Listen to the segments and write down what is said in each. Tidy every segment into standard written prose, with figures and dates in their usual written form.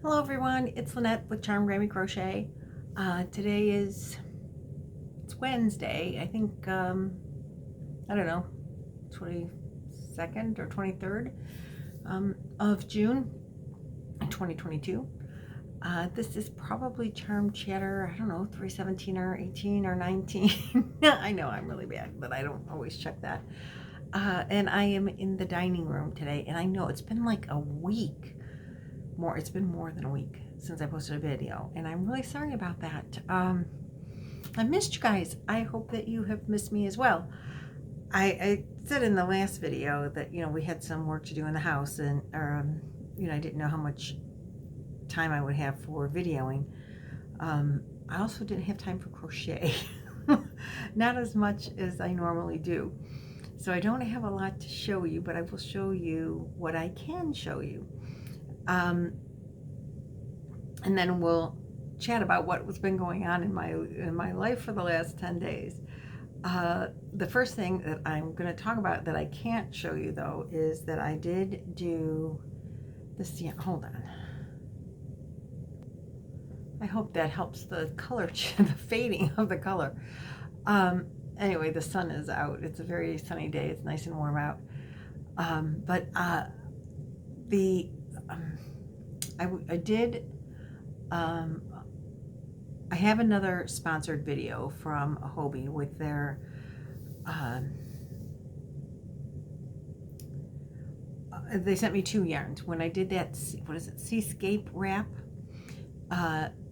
Hello everyone, it's Lynette with Grammy Crochet. Today it's Wednesday, I think, I don't know, 22nd or 23rd of June 2022. This is probably Charm Chatter, I don't know, 317 or 18 or 19. I know I'm really bad, but I don't always check that. And I am in the dining room today, and I know it's been like a week. It's been more than a week since I posted a video, and I'm really sorry about that. I missed you guys. I hope that you have missed me as well. I said in the last video that, we had some work to do in the house, and I didn't know how much time I would have for videoing. I also didn't have time for crochet. Not as much as I normally do. So I don't have a lot to show you, but I will show you what I can show you. And then we'll chat about what's been going on in my life for the last 10 days. The first thing that I'm going to talk about that I can't show you, though, is that I did do this. Yeah, hold on. I hope that helps the color, the fading of the color. Anyway, the sun is out. It's a very sunny day. It's nice and warm out. I have another sponsored video from Hobie with their they sent me 2 yarns. When I did that, what is it, Seascape wrap,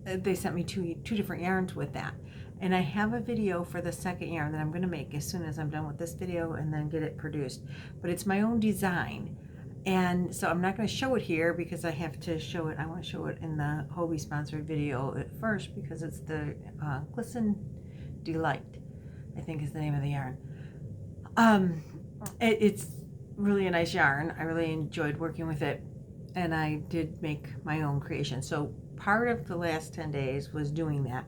they sent me two different yarns with that. And I have a video for the second yarn that I'm going to make as soon as I'm done with this video and then get it produced. But it's my own design. And so I'm not going to show it here because I have to show it. I want to show it in the Hobie sponsored video at first because it's the Glisten Delight, I think is the name of the yarn. It's really a nice yarn. I really enjoyed working with it, and I did make my own creation. So part of the last 10 days was doing that.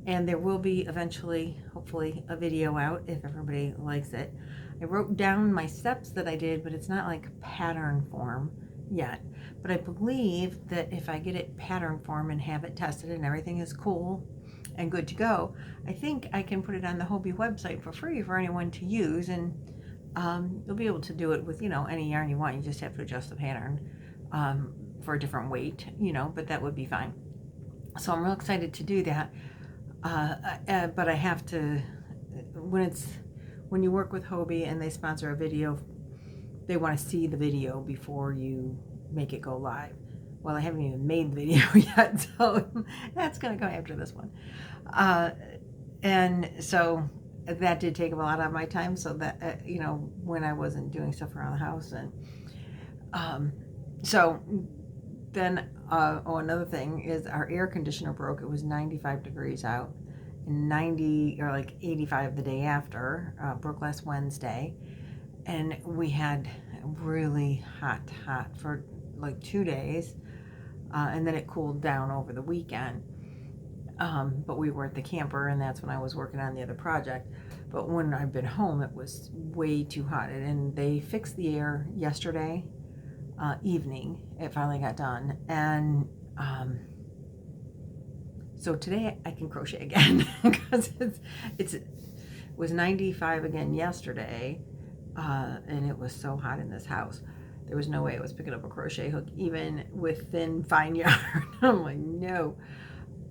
And there will be eventually, hopefully, a video out if everybody likes it. I wrote down my steps that I did, but it's not like pattern form yet. But I believe that if I get it pattern form and have it tested and everything is cool and good to go, I think I can put it on the Hobie website for free for anyone to use. And you'll be able to do it with, any yarn you want. You just have to adjust the pattern for a different weight, but that would be fine. So I'm real excited to do that. But I have to, when you work with Hobie and they sponsor a video, they want to see the video before you make it go live. Well, I haven't even made the video yet, so that's going to come after this one. And so that did take a lot of my time, so that, when I wasn't doing stuff around the house. And so then, another thing is our air conditioner broke. It was 95 degrees out, and 90 or like 85 the day after, broke last Wednesday. And we had really hot for like 2 days. And then it cooled down over the weekend. But we were at the camper, and that's when I was working on the other project. But when I've been home, it was way too hot. And they fixed the air yesterday evening. It finally got done. And so today I can crochet again because it was 95 again yesterday, and it was so hot in this house. There was no way I was picking up a crochet hook, even with thin, fine yarn. I'm like, no.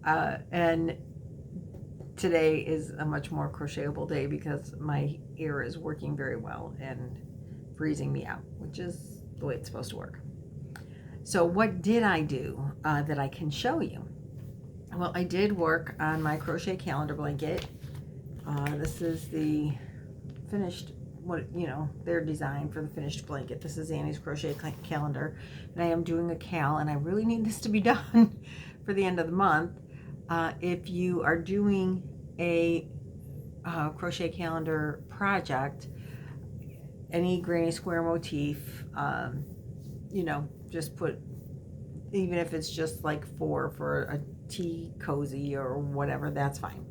And today is a much more crochetable day because my air is working very well and freezing me out, which is the way it's supposed to work. So what did I do that I can show you? Well, I did work on my crochet calendar blanket. This is the finished, their design for the finished blanket. This is Annie's crochet calendar, and I am doing a cal, and I really need this to be done for the end of the month. If you are doing a crochet calendar project, any granny square motif, just put, even if it's just like 4 for a tea cozy or whatever, that's fine.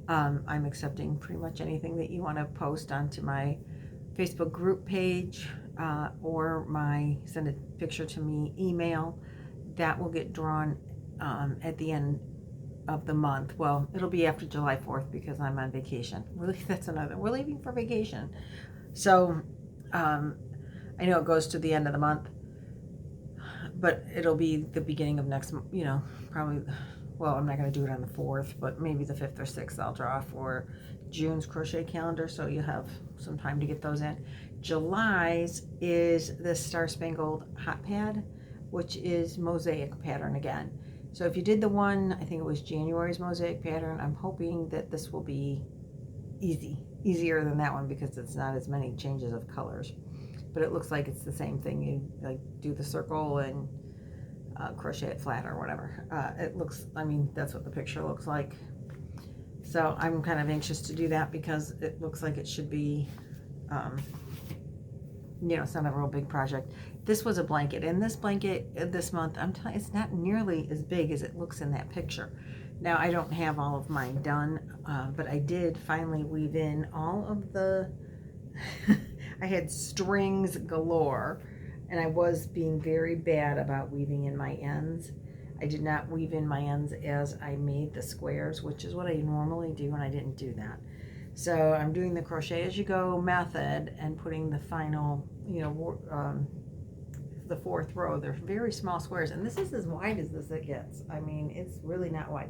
I'm accepting pretty much anything that you want to post onto my Facebook group page or my send a picture to me email. that will get drawn at the end of the month. Well, it'll be after July 4th because I'm on vacation. Really, that's another. We're leaving for vacation. So I know it goes to the end of the month, but it'll be the beginning of next, probably, well, I'm not going to do it on the 4th, but maybe the 5th or 6th I'll draw for June's crochet calendar, so you have some time to get those in. July's is the Star Spangled Hot Pad, which is mosaic pattern again. So if you did the one, I think it was January's mosaic pattern, I'm hoping that this will be easier than that one because it's not as many changes of colors. But it looks like it's the same thing. You like do the circle and crochet it flat or whatever. It looks, I mean, that's what the picture looks like. So I'm kind of anxious to do that because it looks like it should be, it's not a real big project. This was a blanket, and this blanket this month, I'm telling you, it's not nearly as big as it looks in that picture. Now, I don't have all of mine done, but I did finally weave in all of the, I had strings galore, and I was being very bad about weaving in my ends. I did not weave in my ends as I made the squares, which is what I normally do, and I didn't do that. So I'm doing the crochet as you go method and putting the final, the 4th row. They're very small squares, and this is as wide as this it gets. I mean, it's really not wide.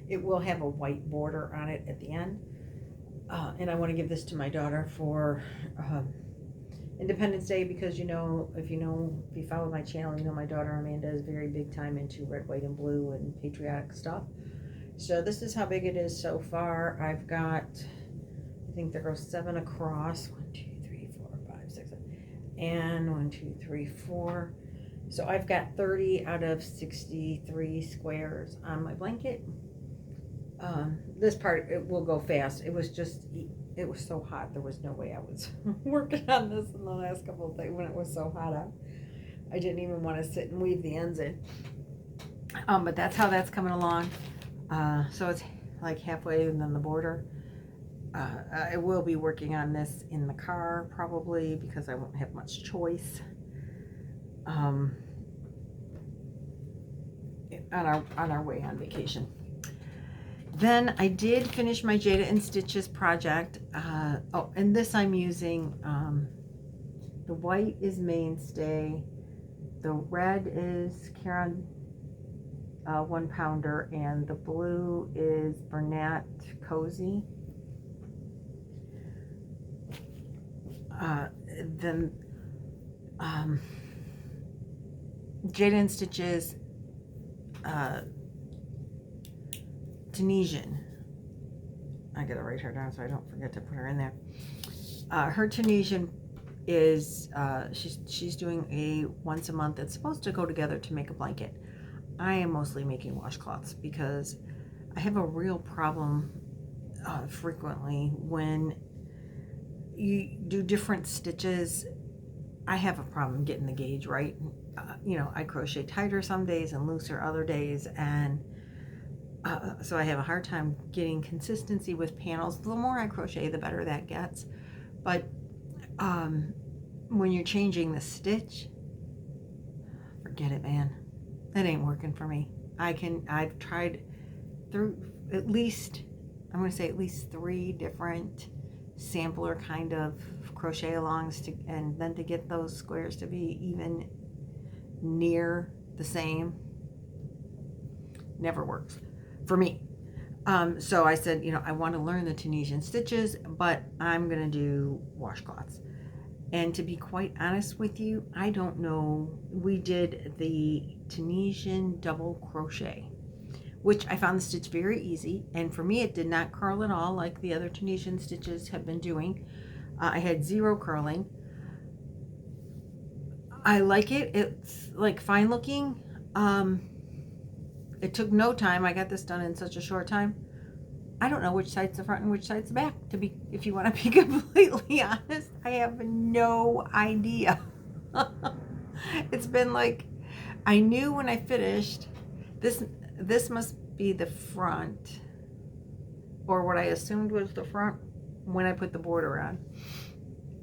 It will have a white border on it at the end, and I want to give this to my daughter for Independence Day because if you follow my channel, my daughter Amanda is very big time into red, white, and blue and patriotic stuff. So this is how big it is so far. I've got, I think there goes 7 across. 1, 2, 3, 4, 5, 6, 7, and 1, 2, 3, 4. So I've got 30 out of 63 squares on my blanket. This part, it will go fast. It was so hot. There was no way I was working on this in the last couple of days when it was so hot out. I didn't even want to sit and weave the ends in. But that's how that's coming along. So it's like halfway and then the border. I will be working on this in the car probably because I won't have much choice. On our way on vacation. Then I did finish my Jada and Stitches project. And this I'm using, the white is Mainstay, the red is Karen 1 pounder, and the blue is Bernat Cozy. Then Jada and Stitches Tunisian. I gotta write her down so I don't forget to put her in there. Her Tunisian is she's doing a once a month. It's supposed to go together to make a blanket. I am mostly making washcloths because I have a real problem frequently when you do different stitches. I have a problem getting the gauge right. I crochet tighter some days and looser other days, and so I have a hard time getting consistency with panels. The more I crochet, the better that gets. But when you're changing the stitch, forget it, man. That ain't working for me. I've tried through at least 3 different sampler kind of crochet alongs and then to get those squares to be even near the same never works for me. So I said, I want to learn the Tunisian stitches, but I'm gonna do washcloths. And to be quite honest with you, I don't know. We did the Tunisian double crochet, which I found the stitch very easy, and for me it did not curl at all like the other Tunisian stitches have been doing. I had 0 curling. I like it. It's like fine looking. It took no time. I got this done in such a short time. I don't know which side's the front and which side's the back, if you want to be completely honest. I have no idea. It's been like, I knew when I finished, this must be the front, or what I assumed was the front when I put the border on.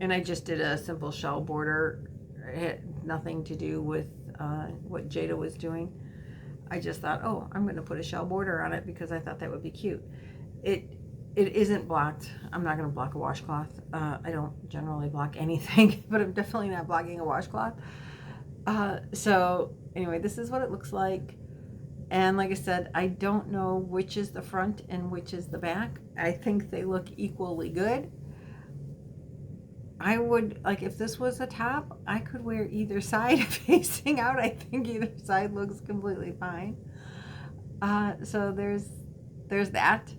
And I just did a simple shell border. It had nothing to do with what Jada was doing. I just thought, oh, I'm going to put a shell border on it because I thought that would be cute. It isn't blocked. I'm not going to block a washcloth. I don't generally block anything, but I'm definitely not blocking a washcloth. So anyway, this is what it looks like. And like I said, I don't know which is the front and which is the back. I think they look equally good. I would, like, if this was a top, I could wear either side facing out. I think either side looks completely fine. So there's that.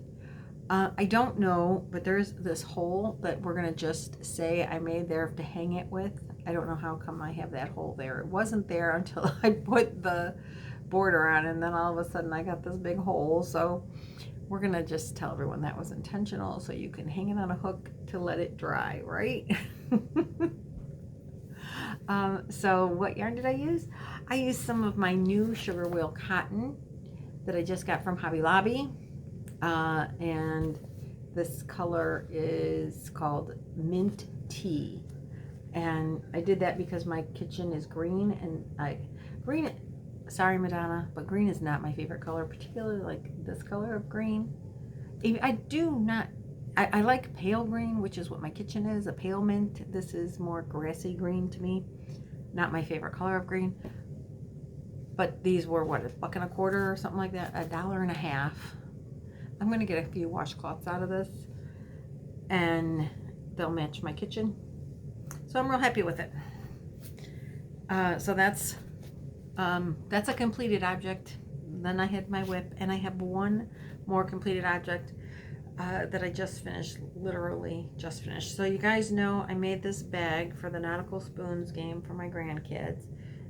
I don't know, but there's this hole that we're going to just say I made there to hang it with. I don't know how come I have that hole there. It wasn't there until I put the border on, and then all of a sudden I got this big hole. So we're going to just tell everyone that was intentional so you can hang it on a hook to let it dry, right? So what yarn did I use? I used some of my new sugar wheel cotton that I just got from Hobby Lobby. And this color is called Mint Tea. And I did that because my kitchen is green, and green, sorry Madonna, but green is not my favorite color, particularly like this color of green. I like pale green, which is what my kitchen is, a pale mint. This is more grassy green to me. Not my favorite color of green. But these were, what, $1.25 or something like that, $1.50. I'm going to get a few washcloths out of this, and they'll match my kitchen. So I'm real happy with it. So that's a completed object. Then I had my whip, and I have one more completed object that I just finished, literally just finished. So you guys know I made this bag for the Nautical Spoons game for my grandkids,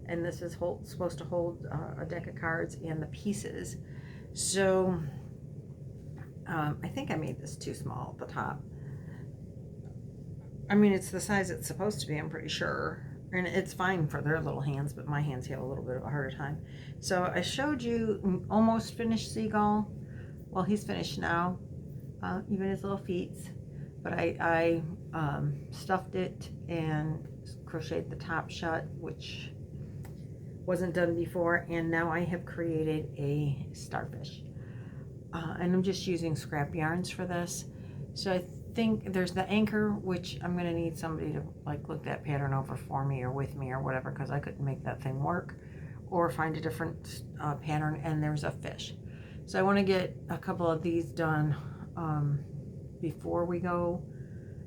and this is supposed to hold a deck of cards and the pieces. So I think I made this too small at the top. I mean, it's the size it's supposed to be, I'm pretty sure. And it's fine for their little hands, but my hands have a little bit of a harder time. So I showed you almost finished Seagull. Well, he's finished now, even his little feet. But I stuffed it and crocheted the top shut, which wasn't done before. And now I have created a starfish. And I'm just using scrap yarns for this. So I think there's the anchor, which I'm going to need somebody to like look that pattern over for me or with me or whatever, because I couldn't make that thing work, or find a different pattern. And there's a fish. So I want to get a couple of these done before we go,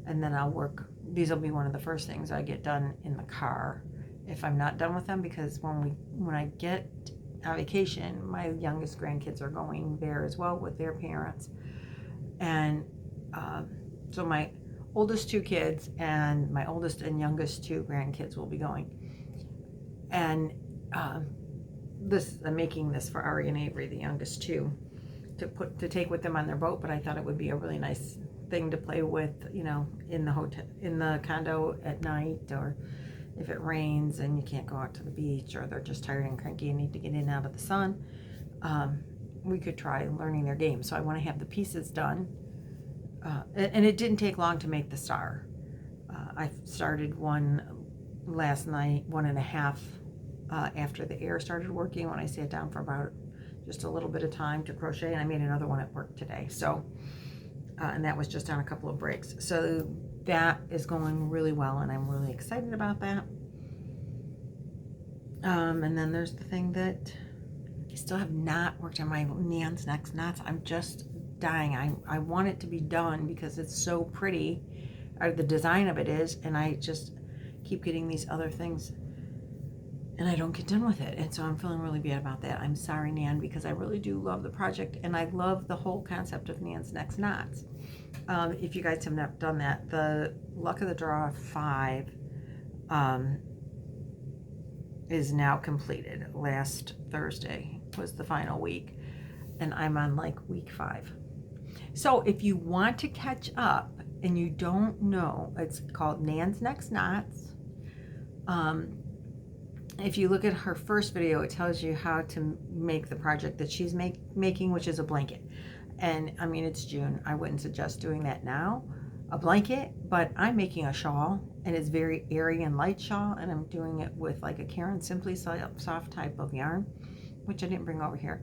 and then I'll work. These will be one of the first things I get done in the car if I'm not done with them, because when I get on vacation, my youngest grandkids are going there as well with their parents, and so my oldest two kids and my oldest and youngest two grandkids will be going. And I'm making this for Ari and Avery, the youngest two, to take with them on their boat. But I thought it would be a really nice thing to play with, you know, in the hotel, in the condo at night, or if it rains and you can't go out to the beach, or they're just tired and cranky and need to get in and out of the sun. We could try learning their game. So I want to have the pieces done. And it didn't take long to make the star. I started one last night, 1.5 after the air started working, when I sat down for about just a little bit of time to crochet, and I made another one at work today. So, and that was just on a couple of breaks. So that is going really well, and I'm really excited about that. And then there's the thing that I still have not worked on, my Nan's Next Knots. I'm just dying. I want it to be done because it's so pretty, or the design of it is, and I just keep getting these other things and I don't get done with it, and so I'm feeling really bad about that. I'm sorry, Nan, because I really do love the project, and I love the whole concept of Nan's Next Knots. If you guys have not done that, the Luck of the Draw 5 is now completed. Last Thursday was the final week, and I'm on like week 5. So if you want to catch up and you don't know, it's called Nan's Next Knots. If you look at her first video, it tells you how to make the project that she's making, which is a blanket. And I mean, it's June. I wouldn't suggest doing that now, a blanket, but I'm making a shawl, and it's very airy and light shawl, and I'm doing it with like a Karen Simply Soft type of yarn, which I didn't bring over here.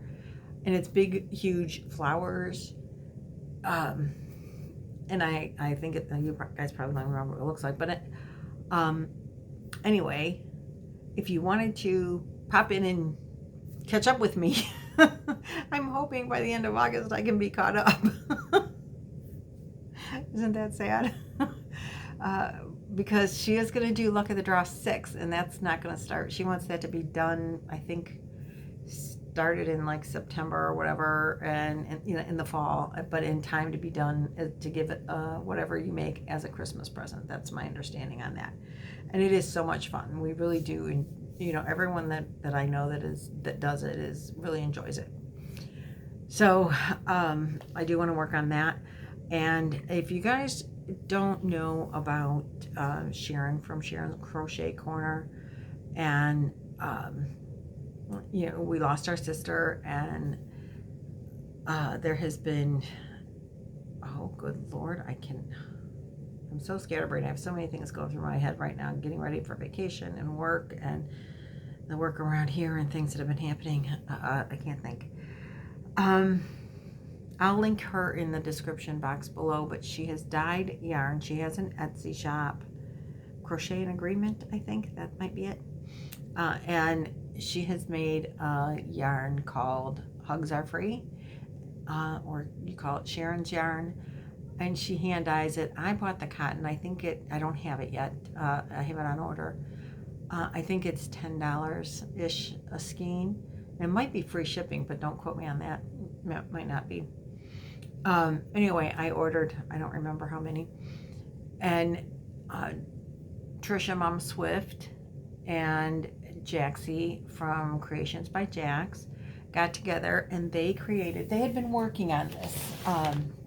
And it's big, huge flowers. And I think you guys probably don't remember what it looks like. But anyway, if you wanted to pop in and catch up with me, I'm hoping by the end of August I can be caught up. Isn't that sad? Because she is going to do Luck of the Draw 6, and that's not going to start. She wants that to be done, I think, started in like September or whatever, and you know, in the fall, but in time to be done to give it whatever you make as a Christmas present. That's my understanding on that. And it is so much fun. We really do, and you know, everyone that I know that does it really enjoys it. So I do want to work on that. And if you guys don't know about Sharon from Sharon's Crochet Corner, and you know, we lost our sister, and there has been, oh good Lord, I'm so scared of brain. I have so many things going through my head right now, getting ready for vacation and work, and the work around here and things that have been happening. I can't think. I'll link her in the description box below, but she has dyed yarn. She has an Etsy shop, Crochet in Agreement, I think that might be it. And she has made a yarn called Hugsarefree, or you call it Sharon's yarn, and she hand dyes it. I bought the cotton. I don't have it yet. I have it on order. I think it's $10-ish a skein. It might be free shipping, but don't quote me on that. It might not be. Anyway, I ordered, I don't remember how many. And Trisha Mom Swift and Jaxie from Creations by Jax got together, and they had been working on this.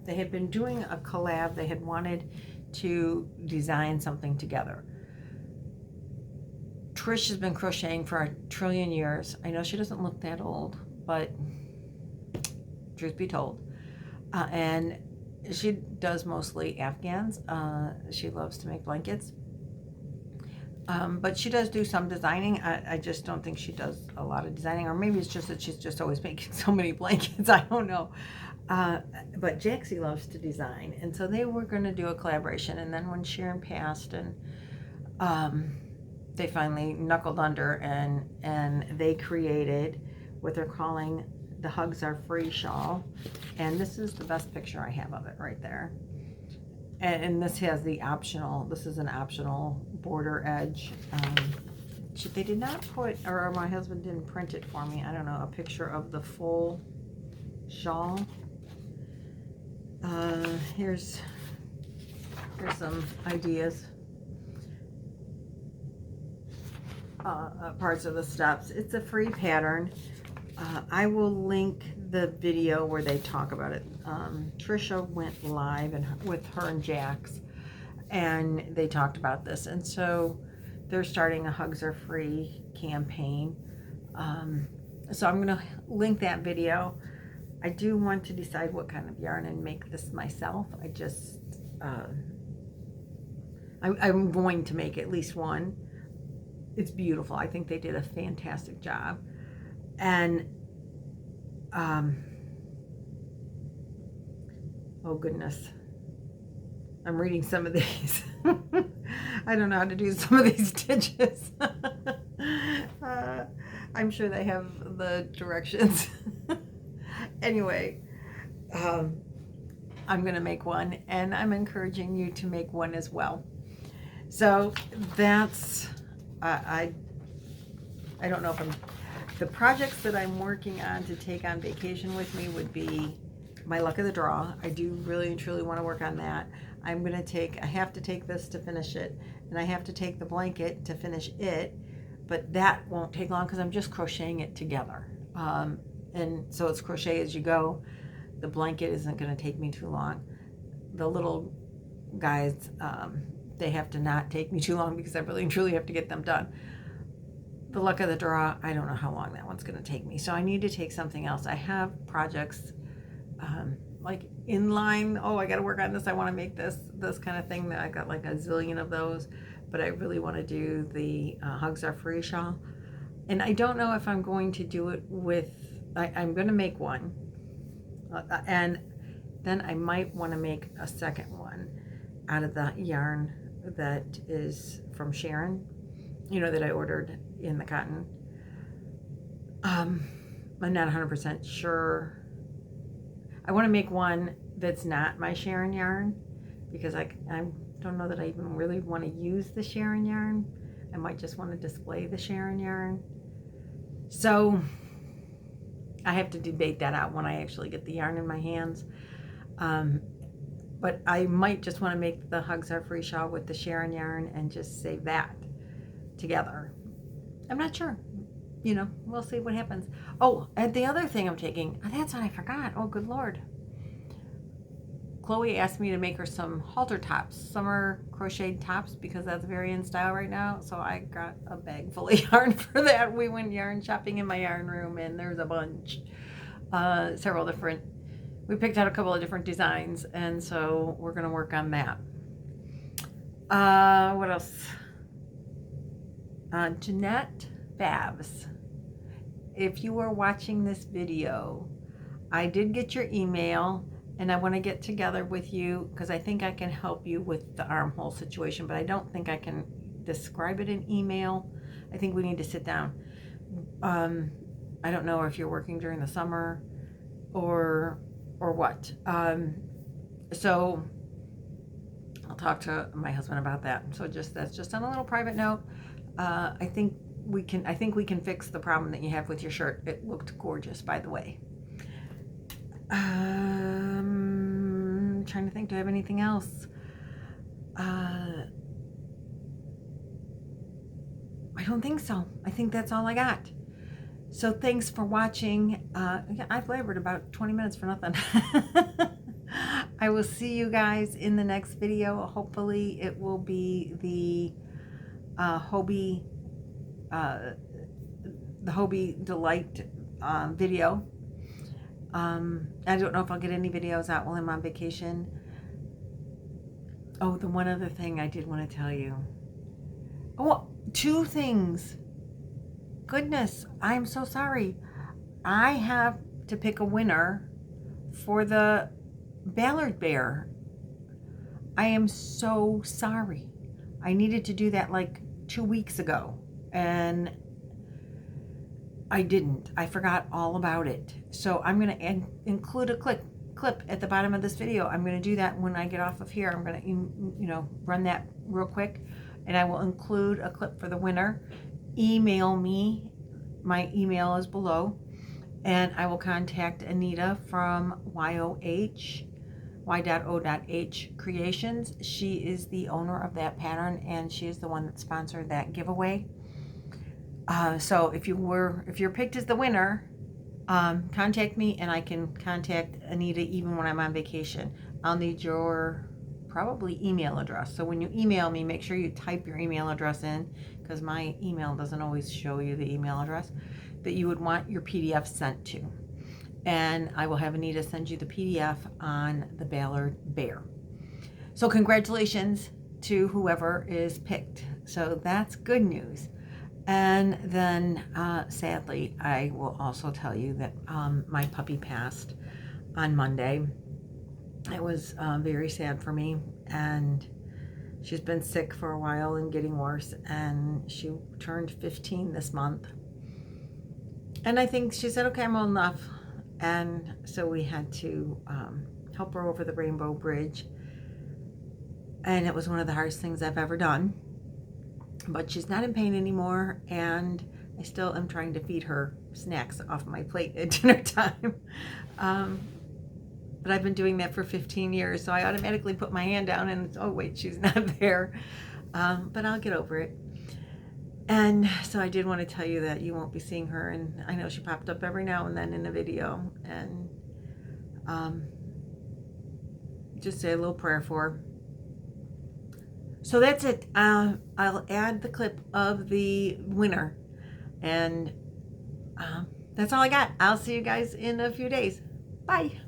They had been doing a collab. They had wanted to design something together. Trish has been crocheting for a trillion years. I know she doesn't look that old, but truth be told. And she does mostly Afghans. She loves to make blankets. But she does do some designing. I just don't think she does a lot of designing, or maybe it's just that she's just always making so many blankets. I don't know. But Jaxie loves to design, and so they were going to do a collaboration. And then when Sharon passed, and they finally knuckled under, and they created what they're calling the Hugs Are Free shawl. And this is the best picture I have of it right there. And this has the optional, this is an optional border edge. They did not put, or my husband didn't print it for me, I don't know, a picture of the full shawl. Here's some ideas. Parts of the steps. It's a free pattern. I will link the video where they talk about it. Trisha went live with her and Jax, and they talked about this. And so they're starting a Hugs Are Free campaign. So I'm going to link that video. I do want to decide what kind of yarn and make this myself. I'm going to make at least one. It's beautiful. I think they did a fantastic job. And oh goodness, I'm reading some of these. I don't know how to do some of these stitches. I'm sure they have the directions. Anyway, I'm gonna make one, and I'm encouraging you to make one as well. So that's I don't know if the projects that I'm working on to take on vacation with me would be my Luck of the Draw. I do really and truly want to work on that. I have to take this to finish it, and I have to take the blanket to finish it, but that won't take long because I'm just crocheting it together. And so it's crochet as you go. The blanket isn't going to take me too long. The little guys, they have to not take me too long because I really and truly have to get them done. The Luck of the Draw, I don't know how long that one's going to take me. So I need to take something else. I have projects like inline. Oh, I got to work on this. I want to make this kind of thing. That I got like a zillion of those. But I really want to do the Hugs Are Free shawl. And I don't know if I'm going to do it with, I'm going to make one. And then I might want to make a second one out of the yarn that is from Sharon, that I ordered in the cotton. I'm not 100% sure. I want to make one that's not my Sharon yarn, because I don't know that I even really want to use the Sharon yarn. I might just want to display the Sharon yarn. So I have to debate that out when I actually get the yarn in my hands. But I might just want to make the Hugs Are Free shawl with the Sharon yarn and just save that together. I'm not sure. We'll see what happens. Oh, and the other thing I'm taking, that's what I forgot. Oh, good Lord. Chloe asked me to make her some halter tops, summer crocheted tops, because that's very in style right now. So I got a bag full of yarn for that. We went yarn shopping in my yarn room, and there's a bunch, several different. We picked out a couple of different designs, and so we're going to work on that. What else? Jeanette Babs, if you are watching this video, I did get your email, and I want to get together with you because I think I can help you with the armhole situation, but I don't think I can describe it in email. I think we need to sit down. I don't know if you're working during the summer or what. So I'll talk to my husband about that. So that's just on a little private note. I think we can fix the problem that you have with your shirt. It looked gorgeous, by the way. Trying to think, do I have anything else? I don't think so. I think that's all I got. So thanks for watching. I've labored about 20 minutes for nothing. I will see you guys in the next video. Hopefully it will be the Hobie Delight video. I don't know if I'll get any videos out while I'm on vacation. Oh, the one other thing I did want to tell you. Oh, two things. Goodness, I'm so sorry. I have to pick a winner for the Ballard Bear. I am so sorry. I needed to do that like 2 weeks ago, and I didn't. I forgot all about it. So I'm going to include a clip at the bottom of this video. I'm going to do that when I get off of here. I'm going to, run that real quick, and I will include a clip for the winner. Email me. My email is below, and I will contact Anita from Y.O.H Creations. She is the owner of that pattern, and she is the one that sponsored that giveaway. So if you're picked as the winner, contact me, and I can contact Anita even when I'm on vacation. I'll need your probably email address. So when you email me, make sure you type your email address in, because my email doesn't always show you the email address that you would want your PDF sent to. And I will have Anita send you the PDF on the Ballard Bear. So congratulations to whoever is picked. So that's good news. And then sadly, I will also tell you that my puppy passed on Monday. It was very sad for me, and she's been sick for a while and getting worse, and she turned 15 this month. And I think she said, okay, I'm old enough. And so we had to help her over the Rainbow Bridge. And it was one of the hardest things I've ever done. But she's not in pain anymore, and I still am trying to feed her snacks off my plate at dinner time. But I've been doing that for 15 years, so I automatically put my hand down and, oh wait, she's not there. But I'll get over it. And so I did want to tell you that you won't be seeing her, and I know she popped up every now and then in a video, and just say a little prayer for her. So that's it. I'll add the clip of the winner, and that's all I got. I'll see you guys in a few days. Bye.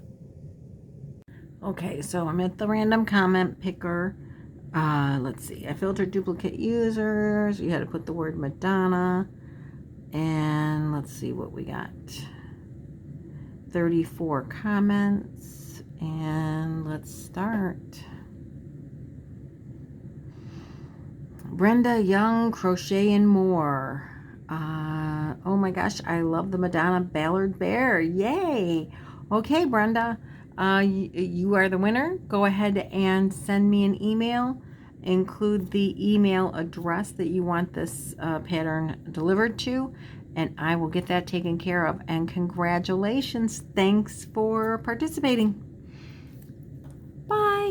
Okay, so I'm at the random comment picker. Let's see. I filtered duplicate users. You had to put the word Madonna, And let's see what we got. 34 comments, and let's start. Brenda Young, Crochet and More. Oh my gosh, I love the Madonna Ballard Bear. Yay! Okay, Brenda, you are the winner. Go ahead and send me an email. Include the email address that you want this pattern delivered to, and I will get that taken care of. And congratulations. Thanks for participating. Bye.